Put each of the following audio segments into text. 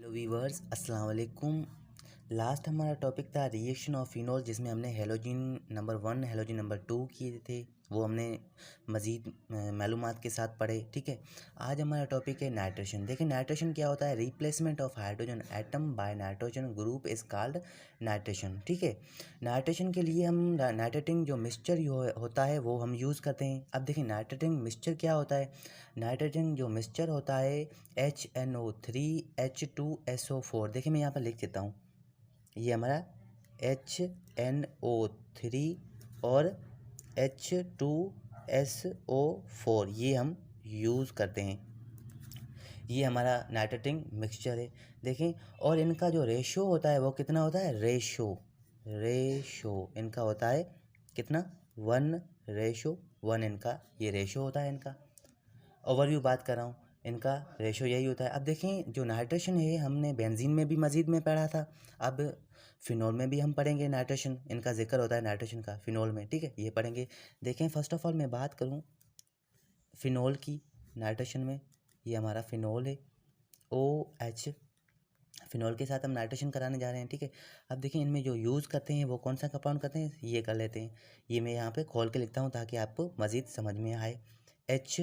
Hello viewers, अस्सलाम वालेकुम। Last हमारा टॉपिक था रिएक्शन ऑफ फिनोल, जिसमें हमने हेलोजिन नंबर 1 हेलोजिन नंबर 2 किए थे। वो हमने मज़ीद मालूमात के साथ पढ़े। ठीक है, आज हमारा टॉपिक है नाइट्रेशन। देखिए नाइट्रेशन क्या होता है। Replacement of hydrogen atom by nitrogen group is called nitration. ठीक है, नाइट्रेशन के लिए हम नाइट्रेटिंग जो मिक्सचर होता है वो हम यूज़ करते हैं। अब देखिए नाइट्रेटिंग मिक्सचर क्या होता है। नाइट्रोजन जो मिक्सचर होता है HNO3H2SO4। देखिए मैं यहाँ पर लिख देता हूँ, ये हमारा HNO3 और H2SO4 ये हम यूज़ करते हैं। ये हमारा नाइट्रेटिंग मिक्सचर है। देखें, और इनका जो रेशो होता है वो कितना होता है। रेशो इनका होता है कितना, 1:1 इनका ये रेशो होता है। इनका ओवरव्यू बात कर रहा हूँ, इनका रेशो यही होता है। अब देखें जो नाइट्रेशन है हमने बेंजीन में भी मज़ीद में पढ़ा था, अब फिनोल में भी हम पढ़ेंगे नाइट्रेशन। इनका जिक्र होता है नाइट्रेशन का फिनोल में। ठीक है, ये पढ़ेंगे। देखें फर्स्ट ऑफ ऑल मैं बात करूँ फिनोल की नाइट्रेशन में, ये हमारा फिनोल है OH। फिनोल के साथ हम नाइट्रेशन कराने जा रहे हैं। ठीक है, अब देखिए इनमें जो यूज़ करते हैं वो कौन सा कंपाउंड करते हैं, ये कर लेते हैं। ये मैं यहाँ पे खोल के लिखता हूँ ताकि आपको मज़ीद समझ में आए। H,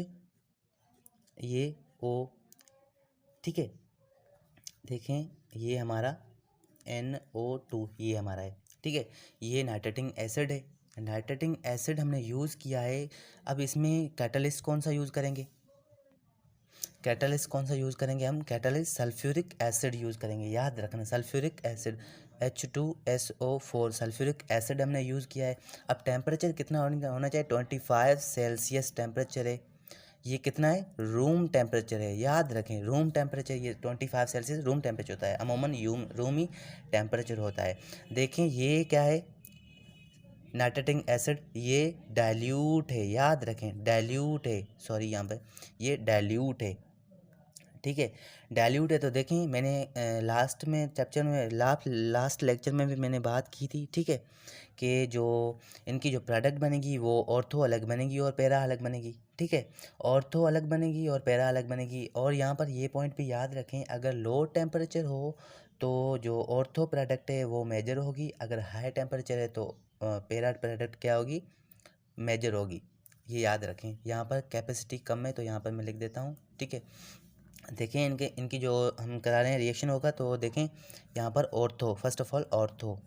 ये O। ठीक है, देखें ये हमारा NO2 ये हमारा है। ठीक है, ये नाइट्रेटिंग एसिड है। नाइट्रेटिंग एसिड हमने यूज़ किया है। अब इसमें कैटलिस्ट कौन सा यूज़ करेंगे, हम कैटलिस्ट सल्फ्यूरिक एसिड यूज़ करेंगे। याद रखना sulphuric acid H2SO4 sulphuric acid हमने यूज़ किया है। अब टेम्परेचर कितना होना चाहिए, 25 सेल्सियस टेम्परेचर है। ये कितना है, रूम टेम्परेचर है। याद रखें रूम टेम्परेचर, ये 25 सेल्सियस रूम टेम्परेचर होता है। अमूमन रूमी टेम्परेचर होता है। देखें ये क्या है, नाइट्रेटिंग एसिड, ये डाइल्यूट है। याद रखें डाइल्यूट है, सॉरी यहाँ पे ये डाइल्यूट है। ठीक है, डाइल्यूट है। तो देखें मैंने लास्ट में चैप्टर में लास्ट लेक्चर में भी मैंने बात की थी। ठीक है, कि जो इनकी जो प्रोडक्ट बनेगी वो ऑर्थो अलग बनेगी और पैरा अलग बनेगी। ठीक है, ऑर्थो अलग बनेगी और पैरा अलग बनेगी। और यहाँ पर ये पॉइंट भी याद रखें, अगर लो टेम्परेचर हो तो जो ऑर्थो प्रोडक्ट है वो मेजर होगी, अगर हाई टेम्परेचर है तो पैरा प्रोडक्ट क्या होगी, मेजर होगी। ये याद रखें। यहाँ पर कैपेसिटी कम है तो यहाँ पर मैं लिख देता हूँ। ठीक है, देखें इनकी जो हम करा रहे हैं रिएक्शन होगा तो देखें यहाँ पर ortho, first of all ortho,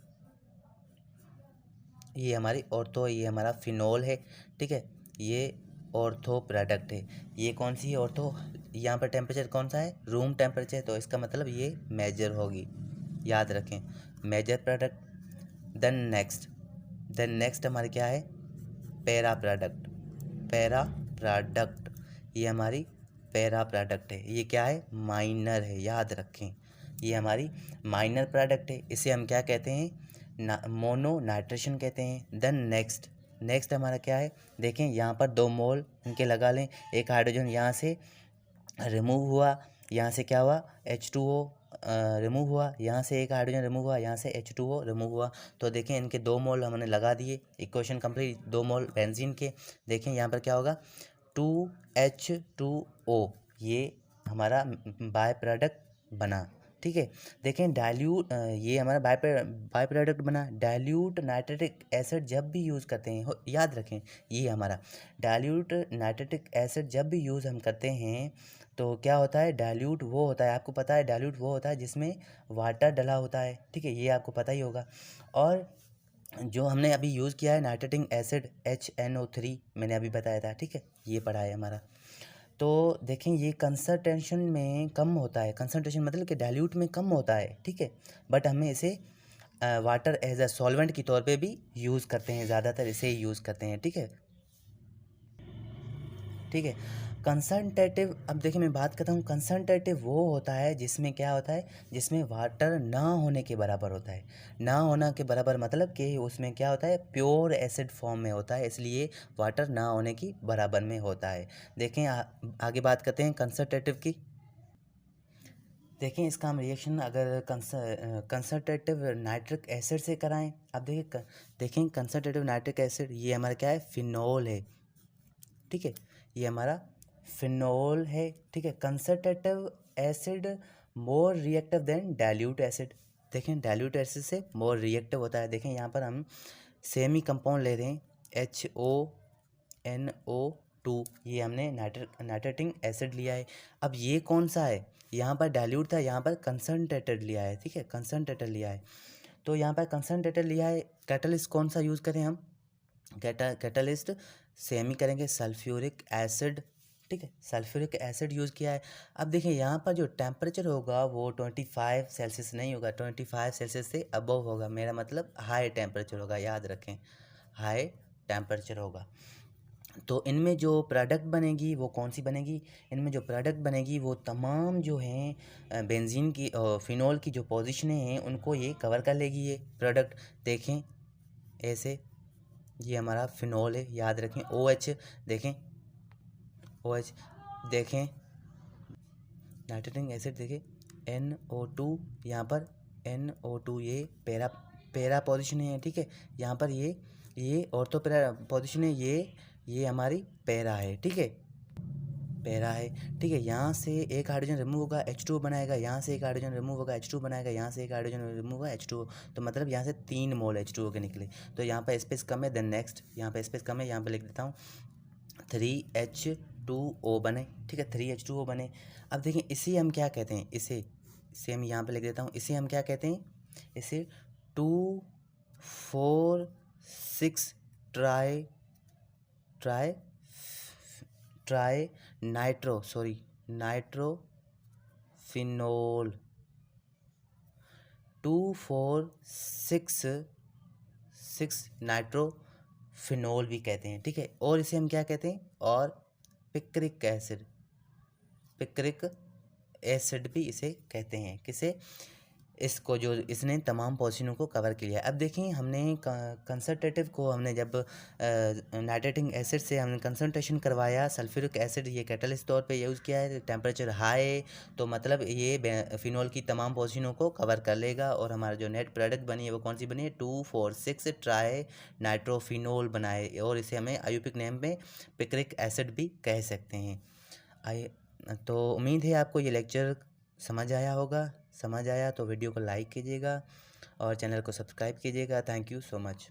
ये हमारी ऑर्थो, ये हमारा फिनोल है। ठीक है, ये ऑर्थो प्रोडक्ट है। ये कौन सी है ऑर्थो, यहाँ पर टेम्परेचर कौन सा है, रूम टेम्परेचर, तो इसका मतलब ये मेजर होगी। याद रखें मेजर प्रोडक्ट। देन नेक्स्ट हमारे क्या है, पैरा प्रोडक्ट, ये हमारी पैरा प्रोडक्ट है। ये क्या है, माइनर है। याद रखें ये हमारी माइनर प्रोडक्ट है। इसे हम क्या कहते हैं, मोनो नाइट्रेशन कहते हैं। देन नेक्स्ट हमारा क्या है, देखें यहाँ पर 2 मोल इनके लगा लें। एक हाइड्रोजन यहाँ से रिमूव हुआ, यहाँ से क्या हुआ, H2O रिमूव हुआ, यहाँ से एक हाइड्रोजन रिमूव हुआ, यहाँ से H2O रिमूव हुआ। तो देखें इनके 2 मोल हमने लगा दिए। इक्वेशन कंप्लीट, 2 मोल बेंजीन के। देखें यहाँ पर क्या होगा, 2H2O, ये हमारा बाय प्रोडक्ट बना। ठीक है, देखें डाइल्यूट, ये हमारा बाय प्रोडक्ट बना। डाइल्यूट नाइट्रेटिक एसिड जब भी यूज़ करते हैं, याद रखें ये हमारा डाइल्यूट नाइट्रेटिक एसिड जब भी यूज़ हम करते हैं तो क्या होता है, डाइल्यूट वो होता है, आपको पता है डाइल्यूट वो होता है जिसमें वाटर डला होता है। ठीक है, ये आपको पता ही होगा। और जो हमने अभी यूज़ किया है नाइट्रेटिंग एसिड HNO3, मैंने अभी बताया था। ठीक है, ये पढ़ा है हमारा। तो देखें ये कंसंट्रेशन में कम होता है, कंसंट्रेशन मतलब कि डाइल्यूट में कम होता है। ठीक है, बट हमें इसे वाटर एज अ सॉल्वेंट के तौर पे भी यूज़ करते हैं, ज़्यादातर इसे ही यूज़ करते हैं। ठीक है, कंसनट्रेटिव, अब देखिए मैं बात करता हूँ कंसनट्रेटिव वो होता है जिसमें क्या होता है, जिसमें वाटर ना होने के बराबर होता है। ना होना के बराबर मतलब कि उसमें क्या होता है, प्योर एसिड फॉर्म में होता है, इसलिए वाटर ना होने की बराबर में होता है। देखें आगे बात करते हैं कंसनट्रेटिव की। देखें इसका हम रिएक्शन अगर कंसनट्रेटिव नाइट्रिक एसिड से कराएं। अब देखें कंसनट्रेटिव नाइट्रिक एसिड ये हमारा क्या है, फिनोल है। ठीक है, ये हमारा फिनोल है। ठीक है, concentrative acid more reactive than dilute acid. देखें डाइल्यूट एसिड से मोर रिएक्टिव होता है। देखें यहाँ पर हम सेमी कंपाउंड ले रहे हैं HONO2, ये हमने नाइट्रेटिक एसिड लिया है। अब ये कौन सा है, यहाँ पर डाइल्यूट था, यहाँ पर कंसनट्रेटेड लिया है। ठीक है, कंसनट्रेटेड लिया है। तो यहाँ पर कंसनट्रेटेड लिया है। कैटलिस्ट कौन सा यूज़ करें हम, कैटलिस्ट सेम ही करेंगे, सल्फ्यूरिक एसिड। ठीक है, सल्फ्यूरिक एसिड यूज़ किया है। अब देखिए यहाँ पर जो टेम्परेचर होगा वो 25 सेल्सियस नहीं होगा, 25 सेल्सियस से अबव होगा। मेरा मतलब हाई टेम्परेचर होगा, याद रखें, हाई टेम्परेचर होगा। तो इनमें जो प्रोडक्ट बनेगी वो कौन सी बनेगी, इनमें जो प्रोडक्ट बनेगी वो तमाम जो हैं बेंजीन की फिनोल की जो पोजीशनें हैं उनको ये कवर कर लेगी ये प्रोडक्ट। देखें ऐसे, ये हमारा फिनोल है, याद रखें। OH देखें, OH देखें, नाइट्रेटिक एसिड देखें, NO2, यहाँ पर NO2 ये पैरा पोजीशन है। ठीक है, यहाँ पर ये ऑर्थो पैरा पोजीशन है, ये हमारी पैरा है। ठीक है, पैरा है। ठीक है, यहाँ से एक हाइड्रोजन रिमूव होगा, H2O बनाएगा, यहाँ से एक हाइड्रोजन रिमूव होगा, H2O बनाएगा, यहाँ से एक हाइड्रोजन रिमूव होगा, H2O। तो मतलब यहाँ से 3 मोल H2O के निकले। तो यहाँ पर स्पेस कम है, देन नेक्स्ट यहाँ पे स्पेस कम है, यहाँ पे लिख देता हूँ 3H2O बने। ठीक है, 3H2O बने। अब देखिए इसे हम क्या कहते हैं, इसे हम यहाँ पे लिख देता हूँ, इसे हम क्या कहते हैं, इसे 2,4,6 ट्राई नाइट्रोफिनोल, 2,4,6 नाइट्रोफिनोल भी कहते हैं। ठीक है, और इसे हम क्या कहते हैं, और पिक्रिक एसिड भी इसे कहते हैं। किसे, इसको, जो इसने तमाम पोजीशनों को कवर किया है। अब देखें हमने कंसनट्रेटिव को हमने जब नाइट्रेटिक एसिड से हमने कंसनट्रेशन करवाया, सल्फ्यूरिक एसिड ये कैटलिस्ट तौर पे यूज़ किया है, टेम्परेचर हाई, तो मतलब ये फिनोल की तमाम पोजीशनों को कवर कर लेगा। और हमारा जो नेट प्रोडक्ट बनी है वो कौन सी बनी है, 2,4,6 ट्राई नाइट्रोफिनोल बनाए, और इसे हमें आयुपिक नेम में पिक्रिक एसिड भी कह सकते हैं। तो उम्मीद है आपको ये लेक्चर समझ आया होगा। समझ आया तो वीडियो को लाइक कीजिएगा और चैनल को सब्सक्राइब कीजिएगा। Thank you so much.